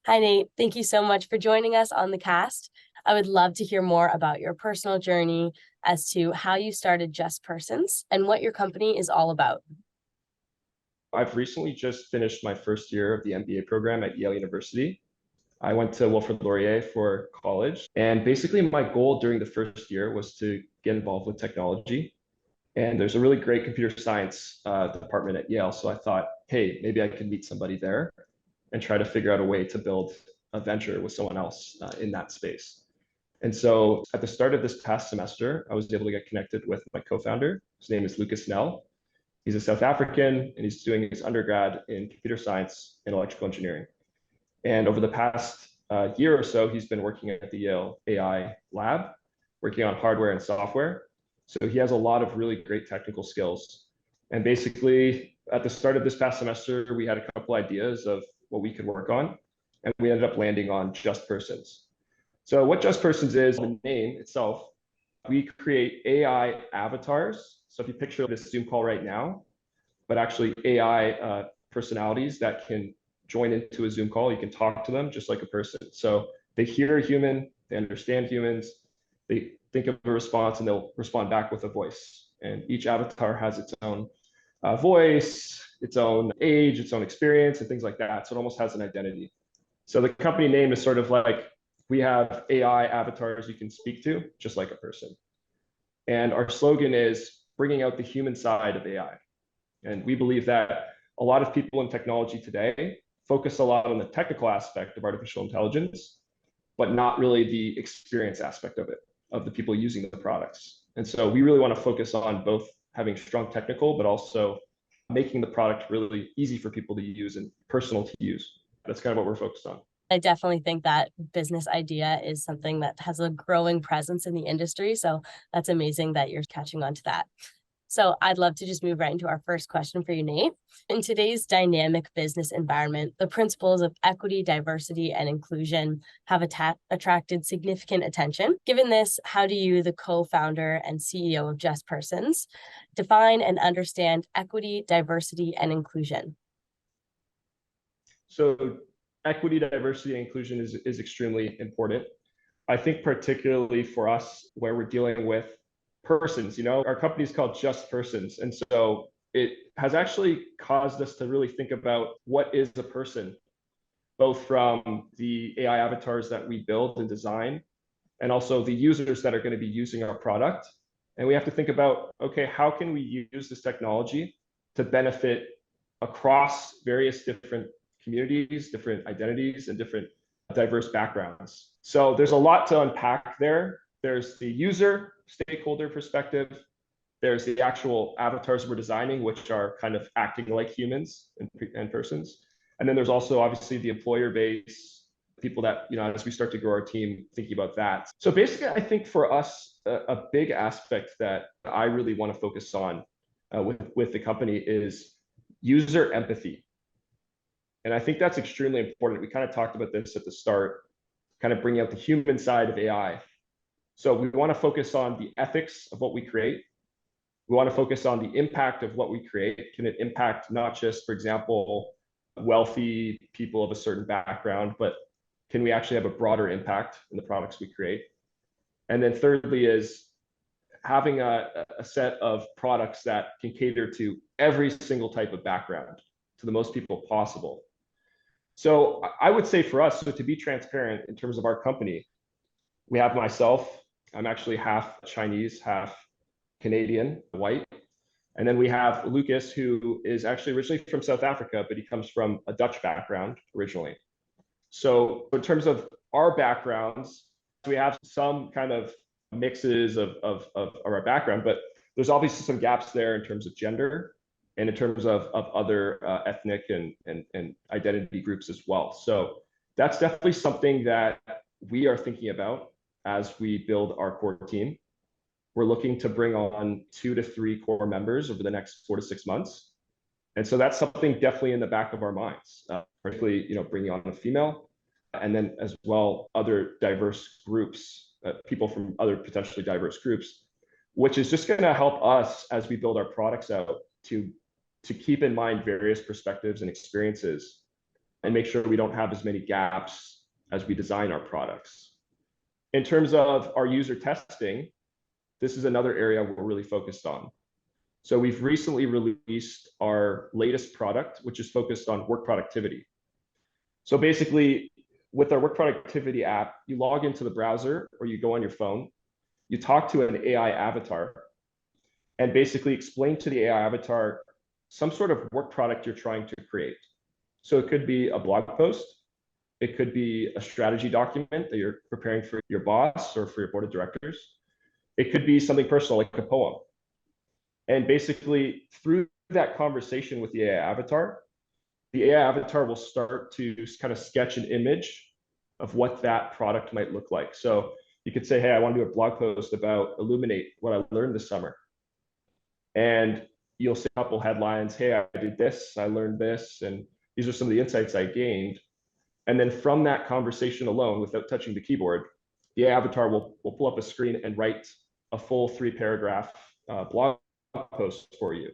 Hi, Nate. Thank you so much for joining us on the cast. I would love to hear more about your personal journey as to how you started Just Persons and what your company is all about. I've recently just finished my first year of the MBA program at Yale University. I went to Wilfrid Laurier for college. And basically, my goal during the first year was to get involved with technology. And there's a really great computer science department at Yale. So I thought, hey, maybe I could meet somebody there and try to figure out a way to build a venture with someone else in that space. And so at the start of this past semester, I was able to get connected with my co-founder. His name is Lucas Nell. He's a South African, and he's doing his undergrad in computer science and electrical engineering. And over the past year or so, he's been working at the Yale AI lab, working on hardware and software. So he has a lot of really great technical skills. And basically, at the start of this past semester, we had a couple ideas of what we could work on, and we ended up landing on Just Persons. So what Just Persons is, the name itself, we create AI avatars. So if you picture this Zoom call right now, but actually AI personalities that can join into a Zoom call, you can talk to them just like a person. So they hear a human, they understand humans, they think of a response, and they'll respond back with a voice. And each avatar has its own voice, its own age, its own experience, and things like that. So it almost has an identity. So the company name is sort of like, we have AI avatars you can speak to, just like a person. And our slogan is bringing out the human side of AI. And we believe that a lot of people in technology today focus a lot on the technical aspect of artificial intelligence, but not really the experience aspect of it, of the people using the products. And so we really want to focus on both having strong technical, but also making the product really easy for people to use and personal to use. That's kind of what we're focused on. I definitely think that business idea is something that has a growing presence in the industry. So that's amazing that you're catching on to that. So I'd love to just move right into our first question for you, Nate. In today's dynamic business environment, the principles of equity, diversity, and inclusion have attracted significant attention. Given this, how do you, the co-founder and CEO of Just Persons, define and understand equity, diversity, and inclusion? So equity, diversity, and inclusion is extremely important. I think particularly for us, where we're dealing with persons, our company is called Just Persons. And so it has actually caused us to really think about what is a person, both from the AI avatars that we build and design, and also the users that are going to be using our product. And we have to think about, okay, how can we use this technology to benefit across various different communities, different identities, and different diverse backgrounds. So there's a lot to unpack there. There's the user stakeholder perspective. There's the actual avatars we're designing, which are kind of acting like humans and persons. And then there's also obviously the employer base, people that, as we start to grow our team, thinking about that. So basically, I think for us, a big aspect that I really want to focus on with the company is user empathy. And I think that's extremely important. We kind of talked about this at the start, kind of bringing out the human side of AI. So we want to focus on the ethics of what we create. We want to focus on the impact of what we create. Can it impact not just, for example, wealthy people of a certain background, but can we actually have a broader impact in the products we create? And then thirdly is having a set of products that can cater to every single type of background, to the most people possible. So I would say for us, so to be transparent in terms of our company, we have myself, I'm actually half Chinese, half Canadian, white. And then we have Lucas, who is actually originally from South Africa, but he comes from a Dutch background originally. So in terms of our backgrounds, we have some kind of mixes of our background, but there's obviously some gaps there in terms of gender and in terms of other ethnic and identity groups as well. So that's definitely something that we are thinking about as we build our core team. We're looking to bring on 2 to 3 core members over the next 4 to 6 months. And so that's something definitely in the back of our minds, particularly, bringing on a female, and then as well, other diverse groups, people from other potentially diverse groups, which is just going to help us as we build our products out to keep in mind various perspectives and experiences and make sure we don't have as many gaps as we design our products. In terms of our user testing, this is another area we're really focused on. So we've recently released our latest product, which is focused on work productivity. So basically, with our work productivity app, you log into the browser or you go on your phone, you talk to an AI avatar, and basically explain to the AI avatar some sort of work product you're trying to create. So it could be a blog post, it could be a strategy document that you're preparing for your boss or for your board of directors. It could be something personal, like a poem. And basically, through that conversation with the AI avatar, the AI avatar will start to kind of sketch an image of what that product might look like. So you could say, hey, I want to do a blog post about Illuminate, what I learned this summer. And you'll see a couple headlines, hey, I did this, I learned this, and these are some of the insights I gained. And then from that conversation alone, without touching the keyboard, the avatar will pull up a screen and write a full 3-paragraph blog post for you.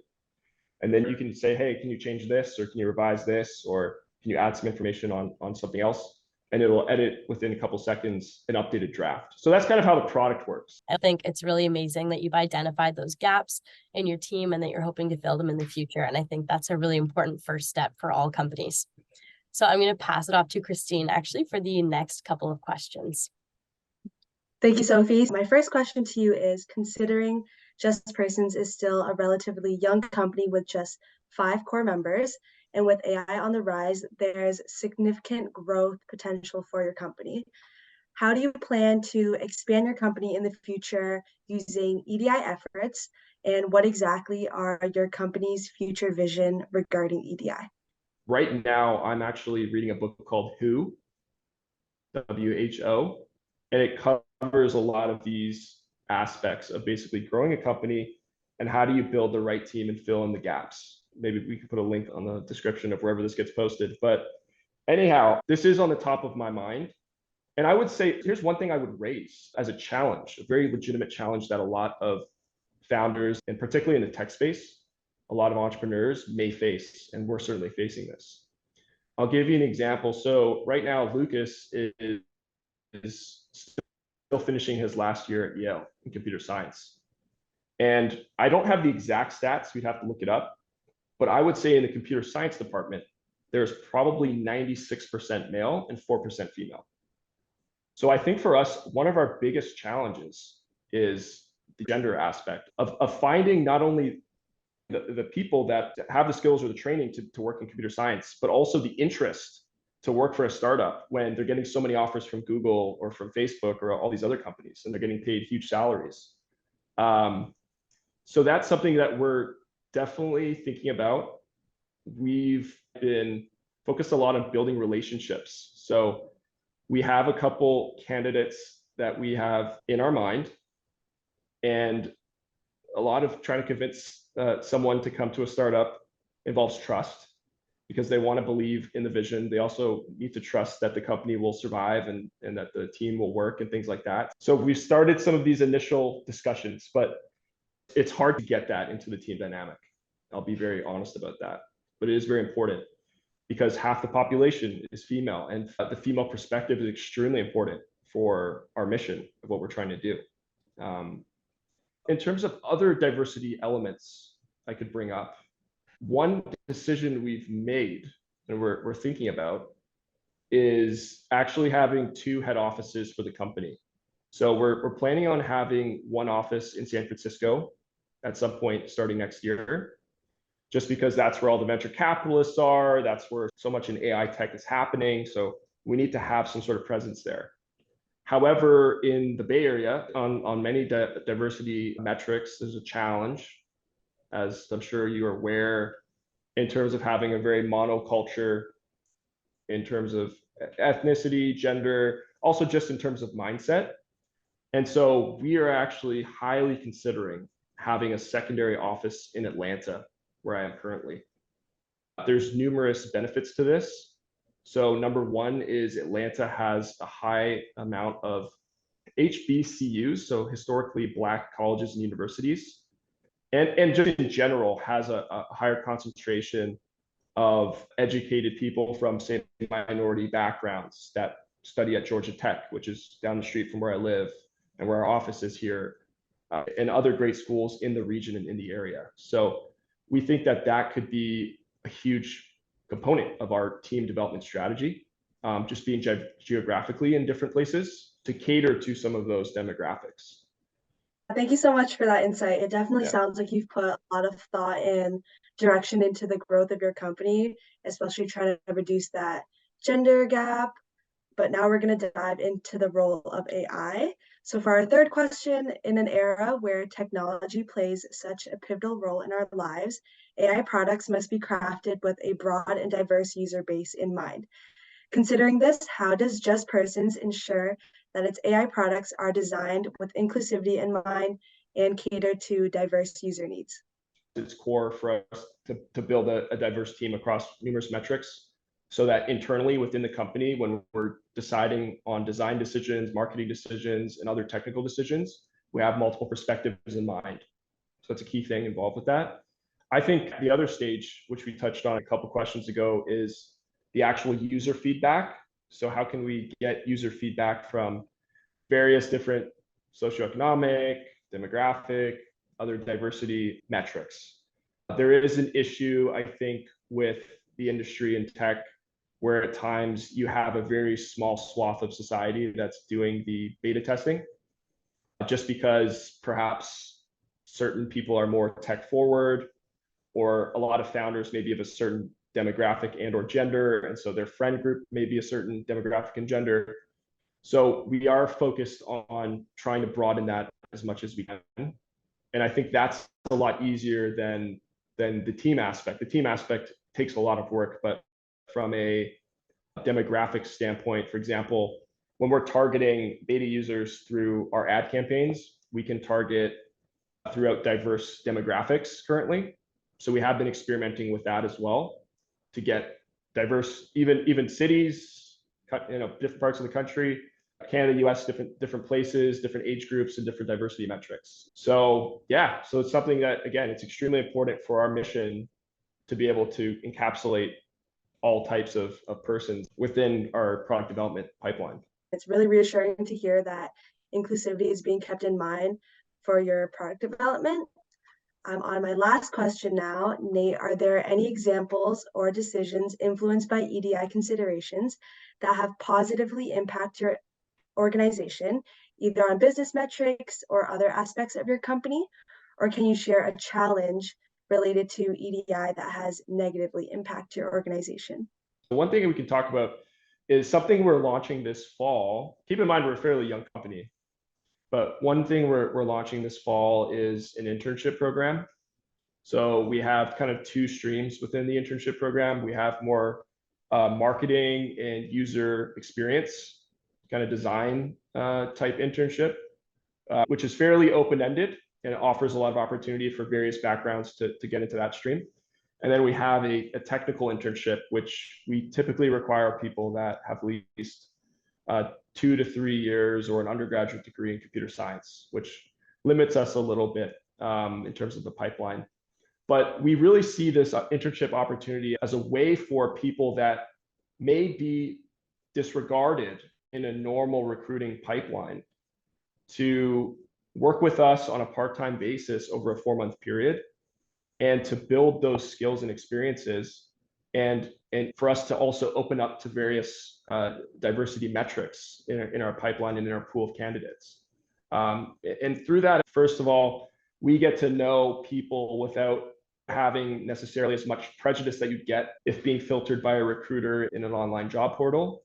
And then you can say, hey, can you change this, or can you revise this, or can you add some information on something else? And it'll edit within a couple seconds an updated draft. So that's kind of how the product works. I think it's really amazing that you've identified those gaps in your team and that you're hoping to fill them in the future. And I think that's a really important first step for all companies. So I'm going to pass it off to Christine, actually, for the next couple of questions. Thank you, Sophie. My first question to you is, considering Just Persons is still a relatively young company with just 5 core members, and with AI on the rise, there's significant growth potential for your company. How do you plan to expand your company in the future using EDI efforts, and what exactly are your company's future vision regarding EDI? Right now, I'm actually reading a book called Who, WHO, and it covers a lot of these aspects of basically growing a company and how do you build the right team and fill in the gaps. Maybe we could put a link on the description of wherever this gets posted. But anyhow, this is on the top of my mind. And I would say, here's one thing I would raise as a challenge, a very legitimate challenge that a lot of founders, and particularly in the tech space, a lot of entrepreneurs may face, and we're certainly facing this. I'll give you an example. So right now, Lucas is still finishing his last year at Yale in computer science. And I don't have the exact stats, we'd have to look it up, but I would say in the computer science department, there's probably 96% male and 4% female. So I think for us, one of our biggest challenges is the gender aspect of finding not only the people that have the skills or the training to work in computer science, but also the interest to work for a startup when they're getting so many offers from Google or from Facebook or all these other companies, and they're getting paid huge salaries. So that's something that we're definitely thinking about. We've been focused a lot on building relationships. So we have a couple candidates that we have in our mind, and a lot of trying to convince someone to come to a startup involves trust, because they want to believe in the vision. They also need to trust that the company will survive and that the team will work and things like that. So we've started some of these initial discussions, but it's hard to get that into the team dynamic. I'll be very honest about that, but it is very important because half the population is female, and the female perspective is extremely important for our mission of what we're trying to do. In terms of other diversity elements I could bring up, one decision we've made and we're thinking about is actually having 2 head offices for the company. So we're planning on having one office in San Francisco at some point starting next year, just because that's where all the venture capitalists are. That's where so much in AI tech is happening. So we need to have some sort of presence there. However, in the Bay Area, on many diversity metrics, there's a challenge, as I'm sure you are aware, in terms of having a very monoculture, in terms of ethnicity, gender, also just in terms of mindset. And so we are actually highly considering having a secondary office in Atlanta, where I am currently. There's numerous benefits to this. So number one is Atlanta has a high amount of HBCUs, so historically Black colleges and universities, and just in general has a higher concentration of educated people from, say, minority backgrounds that study at Georgia Tech, which is down the street from where I live and where our office is here, and other great schools in the region and in the area. So we think that that could be a huge component of our team development strategy, just being geographically in different places to cater to some of those demographics. Thank you so much for that insight. It definitely sounds like you've put a lot of thought and direction into the growth of your company, especially trying to reduce that gender gap. But now we're going to dive into the role of AI. So for our third question, in an era where technology plays such a pivotal role in our lives, AI products must be crafted with a broad and diverse user base in mind. Considering this, how does Just Persons ensure that its AI products are designed with inclusivity in mind and cater to diverse user needs? It's core for us to build a diverse team across numerous metrics, so that internally within the company, when we're deciding on design decisions, marketing decisions, and other technical decisions, we have multiple perspectives in mind. So that's a key thing involved with that. I think the other stage, which we touched on a couple questions ago, is the actual user feedback. So how can we get user feedback from various different socioeconomic, demographic, other diversity metrics? There is an issue, I think, with the industry and tech, where at times you have a very small swath of society that's doing the beta testing, just because perhaps certain people are more tech forward, or a lot of founders maybe of a certain demographic and or gender, and so their friend group may be a certain demographic and gender. So we are focused on trying to broaden that as much as we can, and I think that's a lot easier than the team aspect. The team aspect takes a lot of work, but from a demographic standpoint, for example, when we're targeting beta users through our ad campaigns, we can target throughout diverse demographics currently. So we have been experimenting with that as well to get diverse, even cities, different parts of the country, Canada, US, different places, different age groups, and different diversity metrics. So yeah, so it's something that, again, it's extremely important for our mission to be able to encapsulate all types of persons within our product development pipeline. It's really reassuring to hear that inclusivity is being kept in mind for your product development. I'm on my last question now. Nate, are there any examples or decisions influenced by EDI considerations that have positively impacted your organization, either on business metrics or other aspects of your company? Or can you share a challenge related to EDI that has negatively impacted your organization? One thing we can talk about is something we're launching this fall. Keep in mind, we're a fairly young company, but one thing we're launching this fall is an internship program. So we have kind of two streams within the internship program. We have more marketing and user experience, kind of design type internship, which is fairly open-ended and it offers a lot of opportunity for various backgrounds to get into that stream. And then we have a technical internship, which we typically require people that have at least 2 to 3 years or an undergraduate degree in computer science, which limits us a little bit in terms of the pipeline. But we really see this internship opportunity as a way for people that may be disregarded in a normal recruiting pipeline to work with us on a part-time basis over a 4-month period, and to build those skills and experiences, and for us to also open up to various diversity metrics in our pipeline and in our pool of candidates. And through that, first of all, we get to know people without having necessarily as much prejudice that you get if being filtered by a recruiter in an online job portal.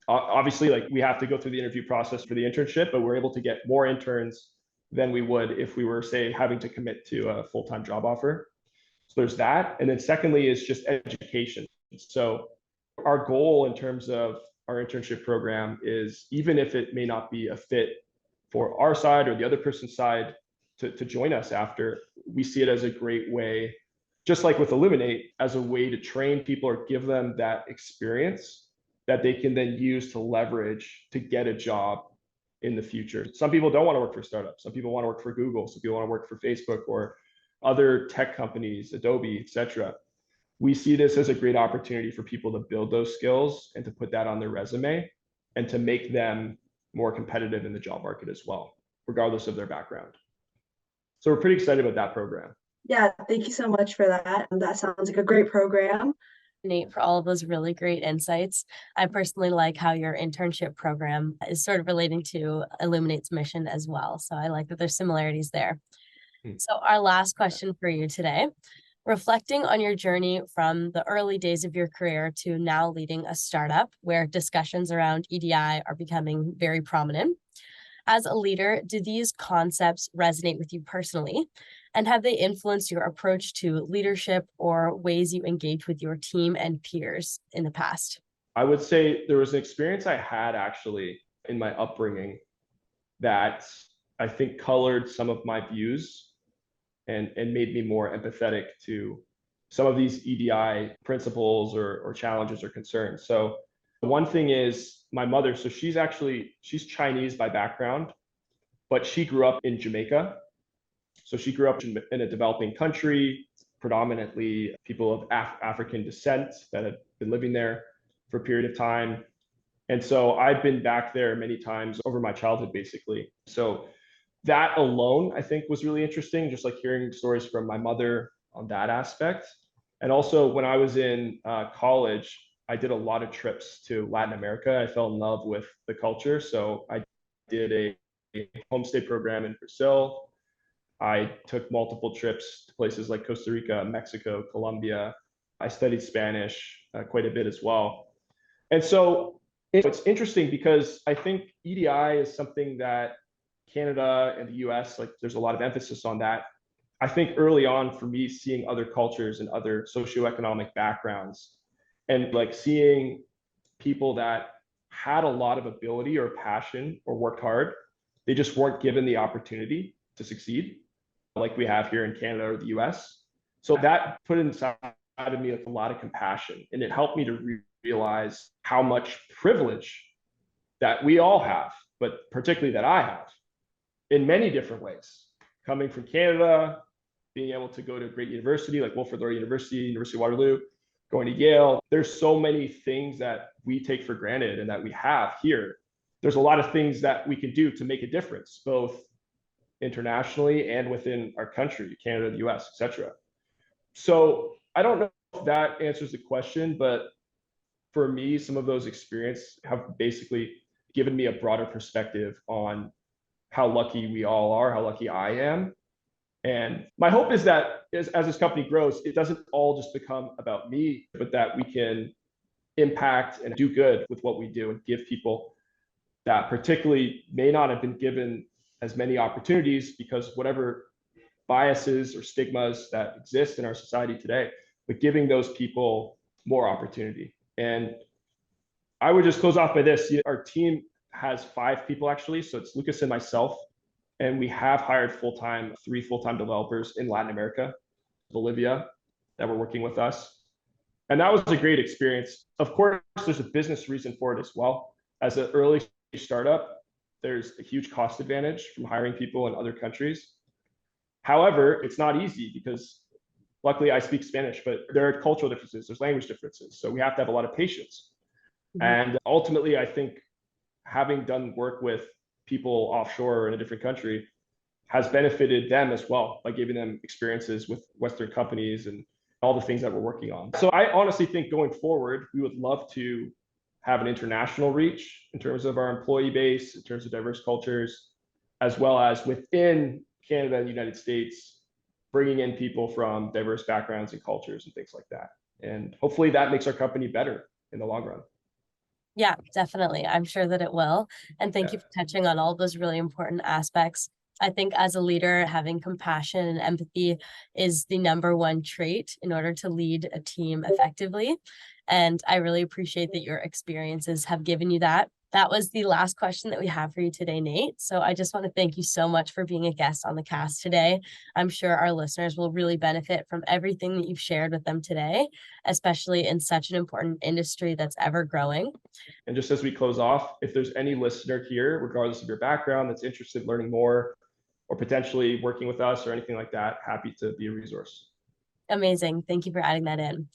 Obviously, like, we have to go through the interview process for the internship, but we're able to get more interns than we would if we were, say, having to commit to a full-time job offer. So there's that. And then secondly is just education. So our goal in terms of our internship program is, even if it may not be a fit for our side or the other person's side to join us after, we see it as a great way, just like with Illuminate, as a way to train people or give them that experience that they can then use to leverage to get a job in the future. Some people don't want to work for startups. Some people want to work for Google. Some people want to work for Facebook or other tech companies, Adobe, etc. we see this as a great opportunity for people to build those skills and to put that on their resume and to make them more competitive in the job market as well, regardless of their background. So we're pretty excited about that program. Yeah, thank you so much for that. That sounds like a great program. Nate, for all of those really great insights. I personally like how your internship program is sort of relating to Illuminate's mission as well. So I like that there's similarities there. So our last question for you today, reflecting on your journey from the early days of your career to now leading a startup where discussions around EDI are becoming very prominent. As a leader, do these concepts resonate with you personally? And have they influenced your approach to leadership or ways you engage with your team and peers in the past? I would say there was an experience I had actually in my upbringing that I think colored some of my views and made me more empathetic to some of these EDI principles or challenges or concerns. So one thing is my mother, so she's Chinese by background, but she grew up in Jamaica. So she grew up in a developing country, predominantly people of African descent that had been living there for a period of time. And so I've been back there many times over my childhood, basically. So that alone, I think, was really interesting, just like hearing stories from my mother on that aspect. And also when I was in college, I did a lot of trips to Latin America. I fell in love with the culture. So I did a homestay program in Brazil. I took multiple trips to places like Costa Rica, Mexico, Colombia. I studied Spanish quite a bit as well. And so it's interesting because I think EDI is something that Canada and the US, like there's a lot of emphasis on that. I think early on for me, seeing other cultures and other socioeconomic backgrounds and like seeing people that had a lot of ability or passion or worked hard, they just weren't given the opportunity to succeed like we have here in Canada or the US. So that put inside of me like a lot of compassion, and it helped me to realize how much privilege that we all have, but particularly that I have in many different ways. Coming from Canada, being able to go to a great university like Wilfrid Laurier University, University of Waterloo, going to Yale. There's so many things that we take for granted and that we have here. There's a lot of things that we can do to make a difference, both internationally and within our country, Canada, the US, etc. So I don't know if that answers the question, but for me, some of those experiences have basically given me a broader perspective on how lucky we all are, how lucky I am. And my hope is that as this company grows, it doesn't all just become about me, but that we can impact and do good with what we do and give people that particularly may not have been given as many opportunities because whatever biases or stigmas that exist in our society today, but giving those people more opportunity. And I would just close off by this. Our team has 5 people actually. So it's Lucas and myself. And we have hired 3 full-time developers in Latin America, Bolivia, that were working with us. And that was a great experience. Of course, there's a business reason for it as well. As an early startup, there's a huge cost advantage from hiring people in other countries. However, it's not easy because luckily I speak Spanish, but there are cultural differences, there's language differences. So we have to have a lot of patience. Mm-hmm. And ultimately, I think having done work with people offshore or in a different country has benefited them as well by giving them experiences with Western companies and all the things that we're working on. So I honestly think going forward, we would love to have an international reach in terms of our employee base, in terms of diverse cultures, as well as within Canada and the United States, bringing in people from diverse backgrounds and cultures and things like that. And hopefully that makes our company better in the long run. Yeah, definitely. I'm sure that it will. And thank you for touching on all those really important aspects. I think as a leader, having compassion and empathy is the #1 trait in order to lead a team effectively. And I really appreciate that your experiences have given you that. That was the last question that we have for you today, Nate. So I just want to thank you so much for being a guest on the cast today. I'm sure our listeners will really benefit from everything that you've shared with them today, especially in such an important industry that's ever growing. And just as we close off, if there's any listener here, regardless of your background, that's interested in learning more or potentially working with us or anything like that, happy to be a resource. Amazing. Thank you for adding that in.